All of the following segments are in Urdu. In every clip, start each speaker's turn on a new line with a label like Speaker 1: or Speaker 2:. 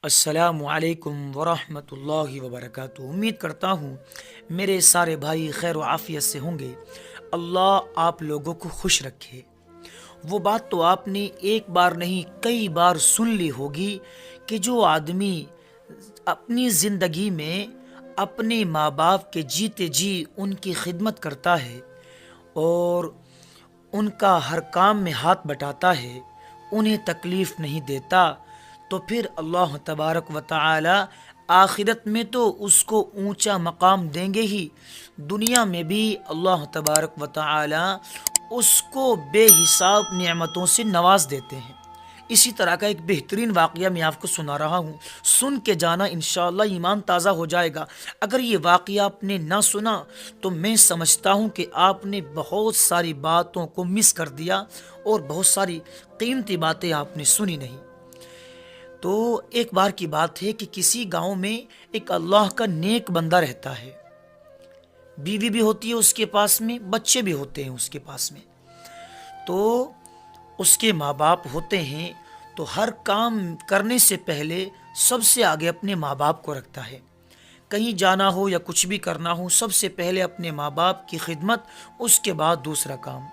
Speaker 1: السلام علیکم ورحمۃ اللہ وبرکاتہ۔ امید کرتا ہوں میرے سارے بھائی خیر و عافیت سے ہوں گے۔ اللہ آپ لوگوں کو خوش رکھے۔ وہ بات تو آپ نے ایک بار نہیں کئی بار سن لی ہوگی کہ جو آدمی اپنی زندگی میں اپنے ماں باپ کے جیتے جی ان کی خدمت کرتا ہے اور ان کا ہر کام میں ہاتھ بٹاتا ہے، انہیں تکلیف نہیں دیتا، تو پھر اللہ تبارک و تعالی آخرت میں تو اس کو اونچا مقام دیں گے ہی، دنیا میں بھی اللہ تبارک و تعالی اس کو بے حساب نعمتوں سے نواز دیتے ہیں۔ اسی طرح کا ایک بہترین واقعہ میں آپ کو سنا رہا ہوں، سن کے جانا انشاءاللہ ایمان تازہ ہو جائے گا۔ اگر یہ واقعہ آپ نے نہ سنا تو میں سمجھتا ہوں کہ آپ نے بہت ساری باتوں کو مس کر دیا اور بہت ساری قیمتی باتیں آپ نے سنی نہیں۔ تو ایک بار کی بات ہے کہ کسی گاؤں میں ایک اللہ کا نیک بندہ رہتا ہے، بیوی بھی ہوتی ہے اس کے پاس میں، بچے بھی ہوتے ہیں اس کے پاس میں۔ تو اس کے ماں باپ ہوتے ہیں، تو ہر کام کرنے سے پہلے سب سے آگے اپنے ماں باپ کو رکھتا ہے۔ کہیں جانا ہو یا کچھ بھی کرنا ہو، سب سے پہلے اپنے ماں باپ کی خدمت، اس کے بعد دوسرا کام۔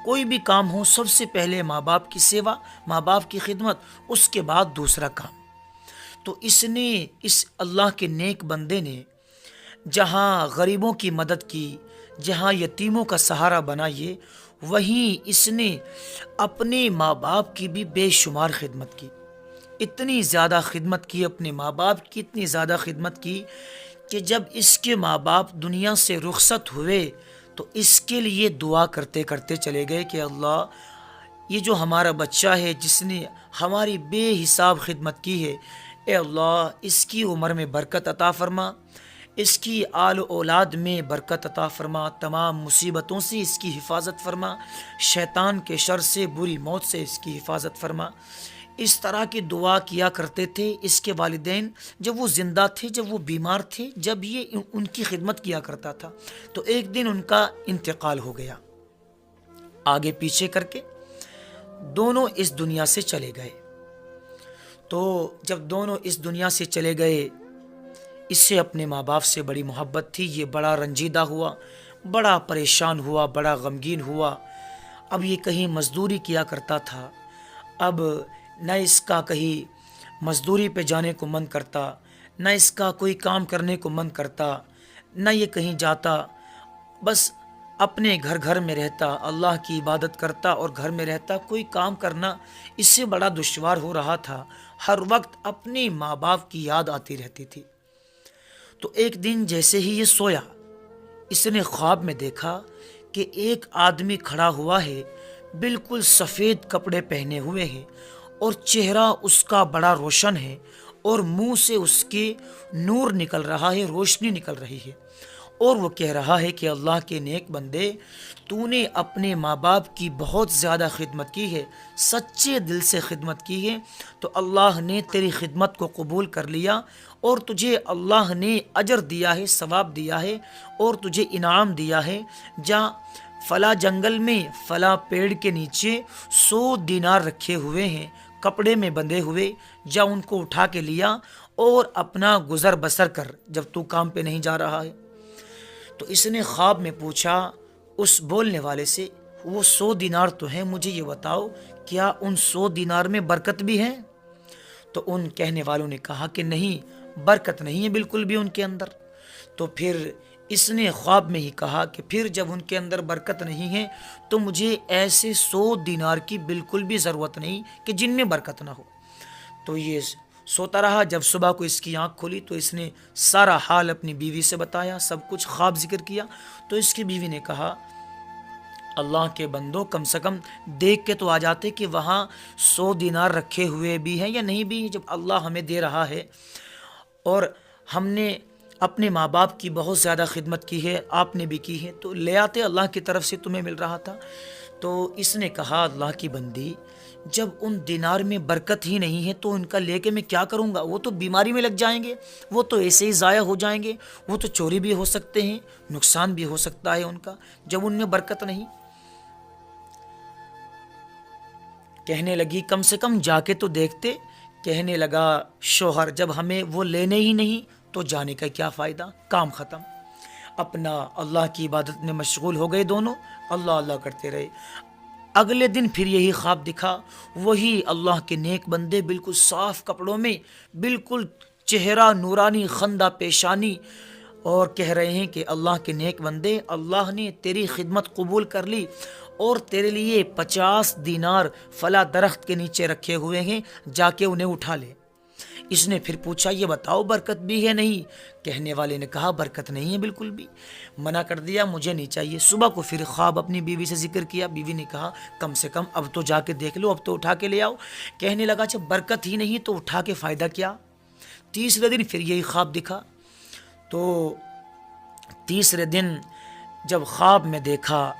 Speaker 1: کوئی بھی کام ہو، سب سے پہلے ماں باپ کی سیوا، ماں باپ کی خدمت، اس کے بعد دوسرا کام۔ تو اس اللہ کے نیک بندے نے جہاں غریبوں کی مدد کی، جہاں یتیموں کا سہارا بنا، وہیں اس نے اپنے ماں باپ کی بھی بے شمار خدمت کی۔ اتنی زیادہ خدمت کی اپنے ماں باپ کی، اتنی زیادہ خدمت کی کہ جب اس کے ماں باپ دنیا سے رخصت ہوئے تو اس کے لیے دعا کرتے کرتے چلے گئے کہ اللہ، یہ جو ہمارا بچہ ہے جس نے ہماری بے حساب خدمت کی ہے، اے اللہ اس کی عمر میں برکت عطا فرما، اس کی آل و اولاد میں برکت عطا فرما، تمام مصیبتوں سے اس کی حفاظت فرما، شیطان کے شر سے، بری موت سے اس کی حفاظت فرما۔ اس طرح کی دعا کیا کرتے تھے اس کے والدین، جب وہ زندہ تھے، جب وہ بیمار تھے، جب یہ ان کی خدمت کیا کرتا تھا۔ تو ایک دن ان کا انتقال ہو گیا، آگے پیچھے کر کے دونوں اس دنیا سے چلے گئے۔ تو جب دونوں اس دنیا سے چلے گئے، اس سے اپنے ماں باپ سے بڑی محبت تھی، یہ بڑا رنجیدہ ہوا، بڑا پریشان ہوا، بڑا غمگین ہوا۔ اب یہ کہیں مزدوری کیا کرتا تھا، اب نہ اس کا کہیں مزدوری پہ جانے کو من کرتا، نہ اس کا کوئی کام کرنے کو من کرتا، نہ یہ کہیں جاتا، بس اپنے گھر میں رہتا، اللہ کی عبادت کرتا اور گھر میں رہتا، کوئی کام کرنا اس سے بڑا دشوار ہو رہا تھا، ہر وقت اپنے ماں باپ کی یاد آتی رہتی تھی۔ تو ایک دن جیسے ہی یہ سویا، اس نے خواب میں دیکھا کہ ایک آدمی کھڑا ہوا ہے، بالکل سفید کپڑے پہنے ہوئے ہے اور چہرہ اس کا بڑا روشن ہے اور منہ سے اس کے نور نکل رہا ہے، روشنی نکل رہی ہے، اور وہ کہہ رہا ہے کہ اللہ کے نیک بندے، تو نے اپنے ماں باپ کی بہت زیادہ خدمت کی ہے، سچے دل سے خدمت کی ہے، تو اللہ نے تیری خدمت کو قبول کر لیا اور تجھے اللہ نے اجر دیا ہے، ثواب دیا ہے اور تجھے انعام دیا ہے۔ جا فلاں جنگل میں فلاں پیڑ کے نیچے 100 دینار رکھے ہوئے ہیں، کپڑے میں بندھے ہوئے، جا ان کو اٹھا کے لیا اور اپنا گزر بسر کر جب تو کام پہ نہیں جا رہا ہے۔ تو اس نے خواب میں پوچھا اس بولنے والے سے، وہ 100 دینار تو ہیں، مجھے یہ بتاؤ کیا ان 100 دینار میں برکت بھی ہے؟ تو ان کہنے والوں نے کہا کہ نہیں، برکت نہیں ہے بالکل بھی ان کے اندر۔ تو پھر اس نے خواب میں ہی کہا کہ پھر جب ان کے اندر برکت نہیں ہے تو مجھے ایسے 100 دینار کی بالکل بھی ضرورت نہیں کہ جن میں برکت نہ ہو۔ تو یہ سوتا رہا، جب صبح کو اس کی آنکھ کھلی تو اس نے سارا حال اپنی بیوی سے بتایا، سب کچھ خواب ذکر کیا۔ تو اس کی بیوی نے کہا، اللہ کے بندوں، کم سے کم دیکھ کے تو آ جاتے کہ وہاں 100 دینار رکھے ہوئے بھی ہیں یا نہیں بھی، جب اللہ ہمیں دے رہا ہے اور ہم نے اپنے ماں باپ کی بہت زیادہ خدمت کی ہے، آپ نے بھی کی ہے، تو لے آتے، اللہ کی طرف سے تمہیں مل رہا تھا۔ تو اس نے کہا، اللہ کی بندی، جب ان دینار میں برکت ہی نہیں ہے تو ان کا لے کے میں کیا کروں گا؟ وہ تو بیماری میں لگ جائیں گے، وہ تو ایسے ہی ضائع ہو جائیں گے، وہ تو چوری بھی ہو سکتے ہیں، نقصان بھی ہو سکتا ہے ان کا، جب ان میں برکت نہیں۔ کہنے لگی کم سے کم جا کے تو دیکھتے کہنے لگا شوہر جب ہمیں وہ لینے ہی نہیں تو جانے کا کیا فائدہ، کام ختم۔ اپنا اللہ کی عبادت میں مشغول ہو گئے دونوں، اللہ اللہ کرتے رہے۔ اگلے دن پھر یہی خواب دکھا، وہی اللہ کے نیک بندے بالکل صاف کپڑوں میں، بالکل چہرہ نورانی، خندہ پیشانی، اور کہہ رہے ہیں کہ اللہ کے نیک بندے، اللہ نے تیری خدمت قبول کر لی اور تیرے لیے 50 دینار فلاں درخت کے نیچے رکھے ہوئے ہیں، جا کے انہیں اٹھا لے۔ اس نے پھر پوچھا یہ بتاؤ برکت بھی ہے نہیں؟ کہنے والے نے کہا برکت نہیں ہے بالکل بھی، منع کر دیا مجھے نہیں چاہیے۔ صبح کو پھر خواب اپنی بیوی سے ذکر کیا، بیوی نے کہا کم سے کم اب تو جا کے دیکھ لو، اب تو اٹھا کے لے آؤ۔ کہنے لگا جب برکت ہی نہیں تو اٹھا کے فائدہ کیا؟ تیسرے دن پھر یہی خواب دکھا، تو تیسرے دن جب خواب میں دیکھا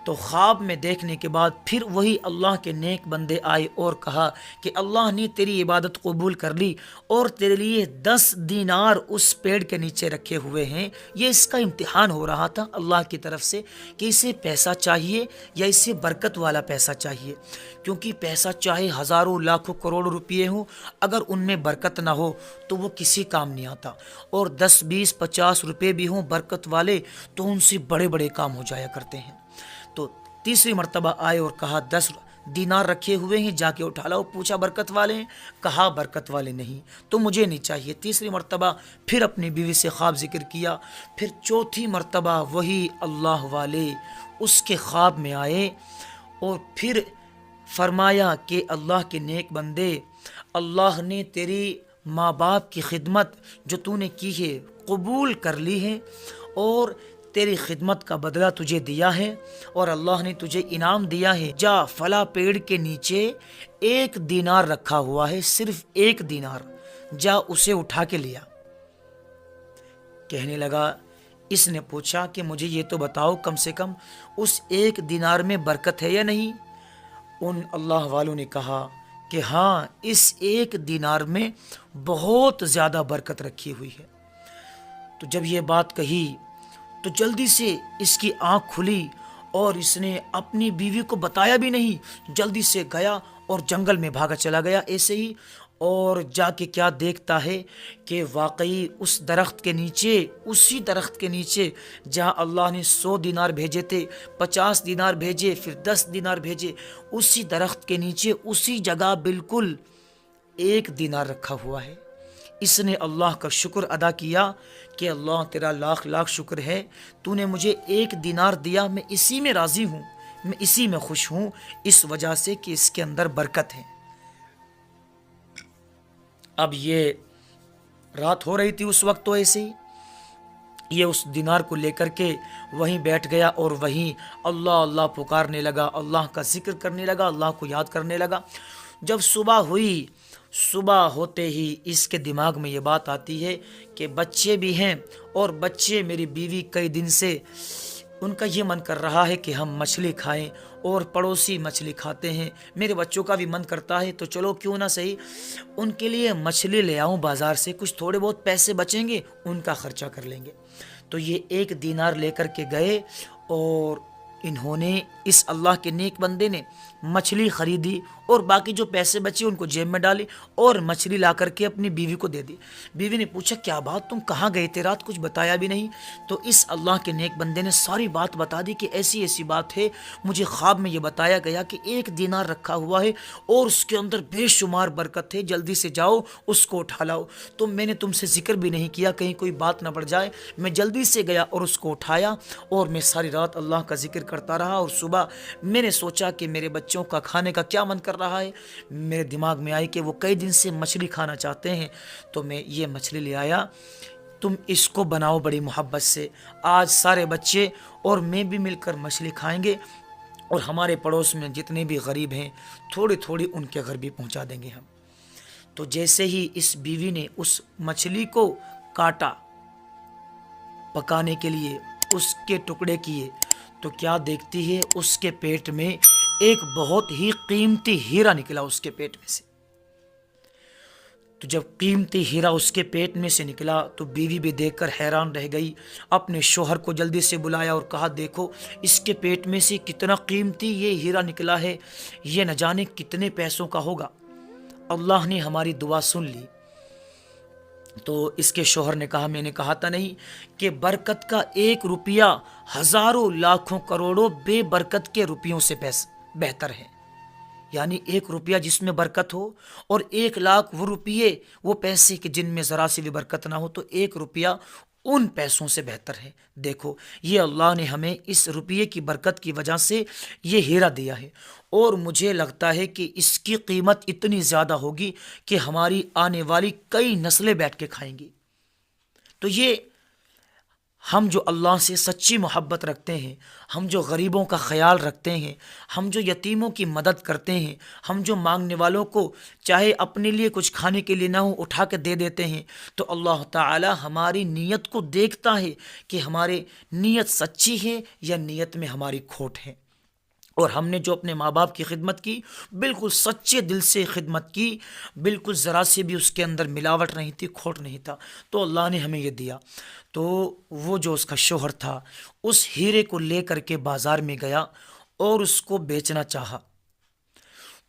Speaker 1: تو خواب میں دیکھنے کے بعد پھر وہی اللہ کے نیک بندے آئے اور کہا کہ اللہ نے تیری عبادت قبول کر لی اور تیرے لیے 10 دینار اس پیڑ کے نیچے رکھے ہوئے ہیں۔ یہ اس کا امتحان ہو رہا تھا اللہ کی طرف سے کہ اسے پیسہ چاہیے یا اسے برکت والا پیسہ چاہیے، کیونکہ پیسہ چاہے ہزاروں لاکھوں کروڑوں روپیے ہوں، اگر ان میں برکت نہ ہو تو وہ کسی کام نہیں آتا، اور 10 20 50 روپے بھی ہوں برکت والے تو ان سے بڑے بڑے کام ہو جایا کرتے ہیں۔ تو تیسری مرتبہ آئے اور کہا 10 دینار رکھے ہوئے ہیں، جا کے اٹھا لاؤ۔ پوچھا برکت والے ہیں؟ کہا برکت والے نہیں، تو مجھے نہیں چاہیے۔ تیسری مرتبہ پھر اپنی بیوی سے خواب ذکر کیا، پھر چوتھی مرتبہ وہی اللہ والے اس کے خواب میں آئے اور پھر فرمایا کہ اللہ کے نیک بندے، اللہ نے تیری ماں باپ کی خدمت جو تو نے کی ہے قبول کر لی ہے اور تیری خدمت کا بدلہ تجھے دیا ہے، اور اللہ نے تجھے انعام دیا ہے، جا فلاں پیڑ کے نیچے 1 دینار رکھا ہوا ہے، صرف 1 دینار، جا اسے اٹھا کے لیا۔ کہنے لگا، اس نے پوچھا کہ مجھے یہ تو بتاؤ کم سے کم اس 1 دینار میں برکت ہے یا نہیں؟ ان اللہ والوں نے کہا کہ ہاں اس 1 دینار میں بہت زیادہ برکت رکھی ہوئی ہے۔ تو جب یہ بات کہی تو جلدی سے اس کی آنکھ کھلی اور اس نے اپنی بیوی کو بتایا بھی نہیں، جلدی سے گیا اور جنگل میں بھاگا چلا گیا ایسے ہی، اور جا کے کیا دیکھتا ہے کہ واقعی اس درخت کے نیچے، اسی درخت کے نیچے جہاں اللہ نے 100 دینار بھیجے تھے، 50 دینار بھیجے، پھر 10 دینار بھیجے، اسی درخت کے نیچے اسی جگہ بالکل 1 دینار رکھا ہوا ہے۔ اس نے اللہ کا شکر ادا کیا کہ اللہ تیرا لاکھ لاکھ شکر ہے، تو نے مجھے 1 دینار دیا، میں اسی میں راضی ہوں، میں اسی میں خوش ہوں، اس وجہ سے کہ اس کے اندر برکت ہے۔ اب یہ رات ہو رہی تھی اس وقت، تو ایسے ہی یہ اس دینار کو لے کر کے وہیں بیٹھ گیا اور وہیں اللہ اللہ پکارنے لگا، اللہ کا ذکر کرنے لگا، اللہ کو یاد کرنے لگا۔ جب صبح ہوئی، صبح ہوتے ہی اس کے دماغ میں یہ بات آتی ہے کہ بچے بھی ہیں، اور بچے میری بیوی کئی دن سے ان کا یہ من کر رہا ہے کہ ہم مچھلی کھائیں، اور پڑوسی مچھلی کھاتے ہیں، میرے بچوں کا بھی من کرتا ہے، تو چلو کیوں نہ صحیح ان کے لیے مچھلی لے آؤں بازار سے، کچھ تھوڑے بہت پیسے بچیں گے ان کا خرچہ کر لیں گے۔ تو یہ 1 دینار لے کر کے گئے اور انہوں نے، اس اللہ کے نیک بندے نے مچھلی خریدی اور باقی جو پیسے بچے ان کو جیب میں ڈالے اور مچھلی لا کر کے اپنی بیوی کو دے دی۔ بیوی نے پوچھا کیا بات، تم کہاں گئے تھے رات، کچھ بتایا بھی نہیں؟ تو اس اللہ کے نیک بندے نے ساری بات بتا دی کہ ایسی ایسی بات ہے، مجھے خواب میں یہ بتایا گیا کہ 1 دینار رکھا ہوا ہے اور اس کے اندر بے شمار برکت ہے، جلدی سے جاؤ اس کو اٹھا لاؤ۔ تو میں نے تم سے ذکر بھی نہیں کیا کہیں کوئی بات نہ پڑ جائے، میں جلدی سے گیا اور اس کو اٹھایا، اور میں ساری رات اللہ کا ذکر کرتا رہا، اور صبح میں نے سوچا کہ میرے بچوں کا کھانے کا کیا من کر رہا ہے، میرے دماغ میں آئی کہ وہ کئی دن سے مچھلی کھانا چاہتے ہیں، تو میں یہ مچھلی لے آیا، تم اس کو بناؤ بڑی محبت سے، آج سارے بچے اور میں بھی مل کر مچھلی کھائیں گے، اور ہمارے پڑوس میں جتنے بھی غریب ہیں تھوڑی تھوڑی ان کے گھر بھی پہنچا دیں گے ہم۔ تو جیسے ہی اس بیوی نے اس مچھلی کو کاٹا پکانے کے لیے، اس کے ٹکڑے کیے، تو کیا دیکھتی ہے اس کے پیٹ میں ایک بہت ہی قیمتی ہیرا نکلا اس کے پیٹ میں سے۔ تو جب قیمتی ہیرا اس کے پیٹ میں سے نکلا تو بیوی بھی دیکھ کر حیران رہ گئی، اپنے شوہر کو جلدی سے بلایا اور کہا دیکھو اس کے پیٹ میں سے کتنا قیمتی یہ ہیرا نکلا ہے، یہ نہ جانے کتنے پیسوں کا ہوگا۔ اللہ نے ہماری دعا سن لی۔ تو اس کے شوہر نے کہا میں نے کہا تھا نہیں کہ برکت کا 1 روپیہ ہزاروں لاکھوں کروڑوں بے برکت کے روپیوں سے بہتر ہے۔ یعنی 1 روپیہ جس میں برکت ہو اور 1 لاکھ وہ روپیے وہ پیسے کہ جن میں ذرا سی بھی برکت نہ ہو، تو 1 روپیہ ان پیسوں سے بہتر ہے۔ دیکھو یہ اللہ نے ہمیں اس روپیے کی برکت کی وجہ سے یہ ہیرا دیا ہے، اور مجھے لگتا ہے کہ اس کی قیمت اتنی زیادہ ہوگی کہ ہماری آنے والی کئی نسلیں بیٹھ کے کھائیں گی۔ تو یہ ہم جو اللہ سے سچی محبت رکھتے ہیں، ہم جو غریبوں کا خیال رکھتے ہیں، ہم جو یتیموں کی مدد کرتے ہیں، ہم جو مانگنے والوں کو چاہے اپنے لیے کچھ کھانے کے لیے نہ ہو اٹھا کے دے دیتے ہیں، تو اللہ تعالی ہماری نیت کو دیکھتا ہے کہ ہمارے نیت سچی ہے یا نیت میں ہماری کھوٹ ہے۔ اور ہم نے جو اپنے ماں باپ کی خدمت کی، بالکل سچے دل سے خدمت کی، بالکل ذرا سی بھی اس کے اندر ملاوٹ نہیں تھی، کھوٹ نہیں تھا، تو اللہ نے ہمیں یہ دیا۔ تو وہ جو اس کا شوہر تھا اس ہیرے کو لے کر کے بازار میں گیا اور اس کو بیچنا چاہا۔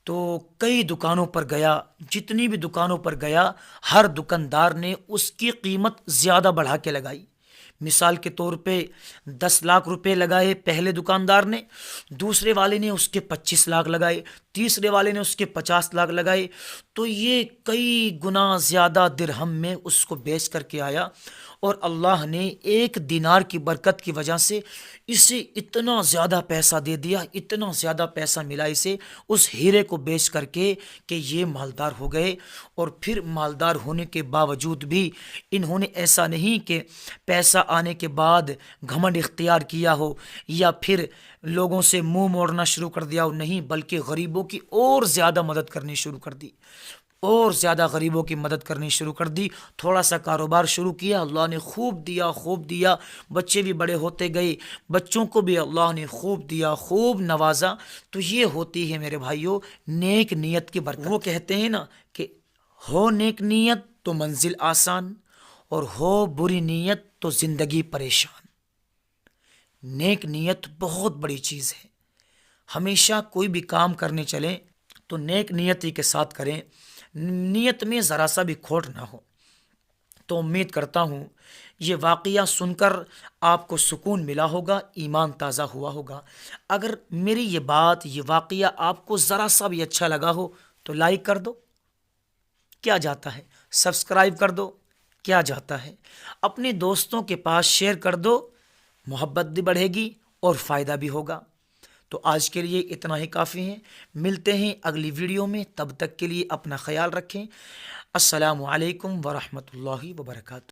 Speaker 1: تو کئی دکانوں پر گیا، جتنی بھی دکانوں پر گیا ہر دکاندار نے اس کی قیمت زیادہ بڑھا کے لگائی۔ مثال کے طور پہ 10 لاکھ روپے لگائے پہلے دکاندار نے، دوسرے والے نے اس کے 25 لاکھ لگائے، تیسرے والے نے اس کے 50 لاکھ لگائے۔ تو یہ کئی گنا زیادہ درہم میں اس کو بیچ کر کے آیا، اور اللہ نے 1 دینار کی برکت کی وجہ سے اسے اتنا زیادہ پیسہ دے دیا، اتنا زیادہ پیسہ ملا اسے اس ہیرے کو بیچ کر کے کہ یہ مالدار ہو گئے۔ اور پھر مالدار ہونے کے باوجود بھی انہوں نے ایسا نہیں کہ پیسہ آنے کے بعد گھمنڈ اختیار کیا ہو یا پھر لوگوں سے منہ موڑنا شروع کر دیا ہو، نہیں، بلکہ غریبوں کی اور زیادہ مدد کرنی شروع کر دی، اور زیادہ غریبوں کی مدد کرنی شروع کر دی۔ تھوڑا سا کاروبار شروع کیا، اللہ نے خوب دیا، خوب دیا، بچے بھی بڑے ہوتے گئے، بچوں کو بھی اللہ نے خوب دیا، خوب نوازا۔ تو یہ ہوتی ہے میرے بھائیوں نیک نیت کی برکت۔ وہ کہتے ہیں نا کہ ہو نیک نیت تو منزل آسان، اور ہو بری نیت تو زندگی پریشان۔ نیک نیت بہت بڑی چیز ہے۔ ہمیشہ کوئی بھی کام کرنے چلیں تو نیک نیتی کے ساتھ کریں، نیت میں ذرا سا بھی کھوٹ نہ ہو۔ تو امید کرتا ہوں یہ واقعہ سن کر آپ کو سکون ملا ہوگا، ایمان تازہ ہوا ہوگا۔ اگر میری یہ بات، یہ واقعہ آپ کو ذرا سا بھی اچھا لگا ہو تو لائک کر دو، کیا جاتا ہے، سبسکرائب کر دو، کیا جاتا ہے، اپنے دوستوں کے پاس شیئر کر دو، محبت بھی بڑھے گی اور فائدہ بھی ہوگا۔ تو آج کے لیے اتنا ہی کافی ہے، ملتے ہیں اگلی ویڈیو میں، تب تک کے لیے اپنا خیال رکھیں۔ السلام علیکم ورحمۃ اللہ وبرکاتہ۔